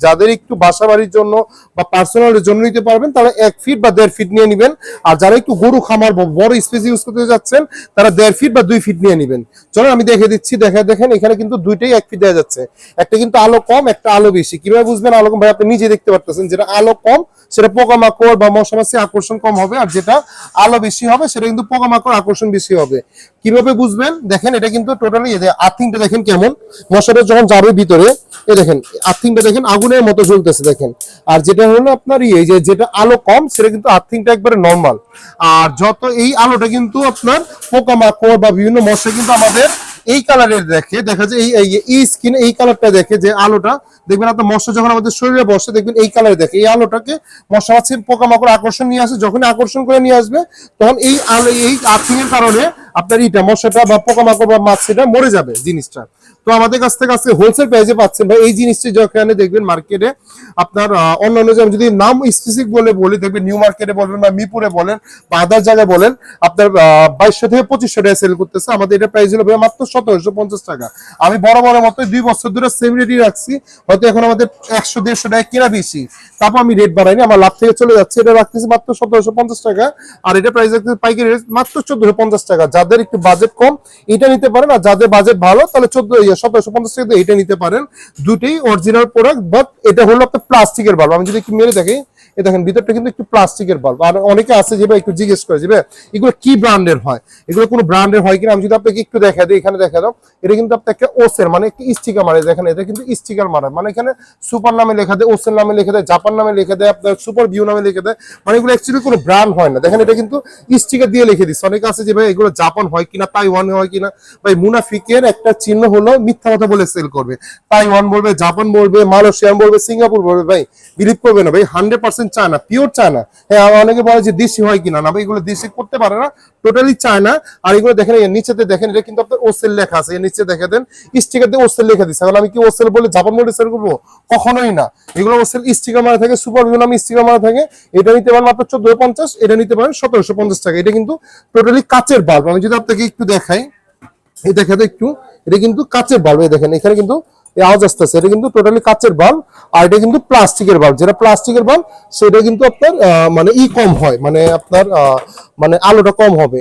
যাদের একটু বাসা বাড়ির জন্য বা পার্সোনালের জন্য নিতে পারবেন তারা 1 ফিট বা 1.5 ফিট নিয়ে নেবেন। আর যারা একটু গরু খামার বড় স্পেস ইউজ করতে যাচ্ছেন তারা 1.5 ফিট বা 2 ফিট নিয়ে নেবেন। চলো আমি দেখে দিচ্ছি। দেখেন এখানে কিন্তু দুইটাই 1 ফিট দেওয়া যাচ্ছে। একটা কিন্তু আলো কম, একটা আলো বেশি। কিভাবে বুঝবেন আলো কম? ভাই আপনি নিজে দেখতে পারতেছেন, যেটা আলো কম সেটা পোকামাকড় বা মশা মাছি আকর্ষণ কম হবে, আর যেটা আলো বেশি হবে সেটা কিন্তু পোকামাকড় আকর্ষণ বেশি হবে। কিভাবে বুঝবেন? দেখেন এটা কিন্তু টোটালি আর্থিংটা দেখেন কেমন, মশাটা যখন যাবে ভিতরে এই দেখেন আর্থিংটা দেখেন আগুনের মতো জ্বলতেছে দেখেন। আর যেটা হলো আপনার এই যে যেটা আলো কম সেটা কিন্তু আর্থিংটা একবারে নরমাল। আর যত এই আলোটা কিন্তু আপনার পোকামাকড় বা বিভিন্ন মশা কিন্তু আমাদের এই কালারের দেখা যায় এই স্কিন এই কালারটা দেখে, যে আলোটা দেখবেন আপনার মশা যখন আমাদের শরীরে বসে দেখবেন এই কালারে দেখে। এই আলোটাকে মশা মাছির পোকামাকড় আকর্ষণ নিয়ে আসে, যখন আকর্ষণ করে নিয়ে আসবে তখন এই আলো এই আর্থিং এর কারণে আপনার এইটা মশাটা বা পোকামাকড় বা মাছিটা মরে যাবে জিনিসটা। তো আমাদের কাছ থেকে আজকে হোলসেল প্রাইসে পাচ্ছেন ভাই এই জিনিসটি। যেখানে দেখবেন মার্কেটে আপনার অন্যান্য যদি নাম স্পেসিফিক বলি দেখবেন নিউ মার্কেটে বলবেন বা মিরপুরে বলেন বা আদার জায়গায় বলেন আপনার 2200 থেকে 2500 টাকা সেল করতেছে। আমাদের এটা প্রাইস হলো মাত্র 1750 টাকা। আমি বরাবরের মতো 2 বছর ধরে সেম রেটই রাখছি, হয়তো এখন আমাদের 100-150 টাকা কেনা বেশি, তারপর আমি রেট বাড়াইনি, আমার লাভ থেকে চলে যাচ্ছে। এটা রাখতেছি মাত্র 1750 টাকা, আর এটা প্রাইস রাখতেছি পাইকারি রেট মাত্র 1450 টাকা। যাদের একটু বাজেট কম এটা নিতে পারেন, আর যাদের বাজেট ভালো তাহলে 1750 টাকা এটা নিতে পারেন। দুটেই অরিজিনাল প্রোডাক্ট, বাট এটা হলো আপনার প্লাস্টিকের বাল্ব। আমি যদি একটু মেরে দেখি এই দেখেন ভিতরটা কিন্তু একটু প্লাস্টিকের বাল্ব। আর অনেকে আছে যে ভাই একটু জিজ্ঞেস করে যে ভাই এগুলো কি ব্র্যান্ডের হয়, এগুলো কোনো ব্র্যান্ডের হয় কিনা। আমি যদি আপনাকে একটু দেখা দিই, এখানে দেখা দাও, এটা কিন্তু আপনাকে ওসের মানে একটি স্টিকার মারে। দেখেন এটা কিন্তু স্টিকার মারে, মানে এখানে সুপার নামে লেখা দেয়, ওসের নামে লেখা দেয়, জাপান নামে লেখা দেয়, আপনার সুপার ভিউ নামে লেখা দেয়। মানে এগুলো অ্যাকচুয়ালি কোনো ব্র্যান্ড হয় না। দেখেন এটা কিন্তু স্টিকার দিয়ে লিখে দিচ্ছে। অনেকে আছে যে ভাই এগুলো জাপান হয় কিনা, তাইওয়ান হয় কিনা। ভাই মুনাফিকের একটা চিহ্ন হলো মিথ্যা কথা বলে সেল করবে। তাইওয়ান বলবে, জাপান বলবে, মালয়েশিয়ান বলবে, সিঙ্গাপুর বলবে। ভাই বিলিভ করবে না ভাই, 100% চায়না, পিওর চায়না। হ্যাঁ অনেকে বলে যে দেশি হয় কিনা, না ভাই এগুলো দেশি করতে পারে না, টোটালি চায়না। আর এগুলো দেখেন এর নিচেতে দেখেন এটা কিন্তু আপনার ওসেল লেখা আছে, এর নিচে দেখে দেন স্টিকার দিয়ে ওসেল লেখা দিচ্ছে। এখন আমি কি ওসেল বলে জাপান বলে সেল করবো? কখনোই না। এগুলো ওসেল স্টিকার মারা থাকে, সুপার ভিউ নামে স্টিকার মারা থাকে। এটা নিতে পারেন মাত্র 1450, এটা নিতে পারেন 1750 টাকা। এটা কিন্তু টোটালি কাচের বাল্ব। আমি যদি আপনাকে একটু দেখাই, এই দেখাতে একটু, এটা কিন্তু কাচের বাল্ব। এই দেখেন এখানে কিন্তু আওয়াজ আসতেছে, এটা কিন্তু টোটালি কাচের বাল্ব। আর এটা কিন্তু প্লাস্টিকের বাল্ব। যেটা প্লাস্টিকের বাল্ব সেটা কিন্তু আপনার মানে কম হয়, মানে আপনার মানে আলোটা কম হবে।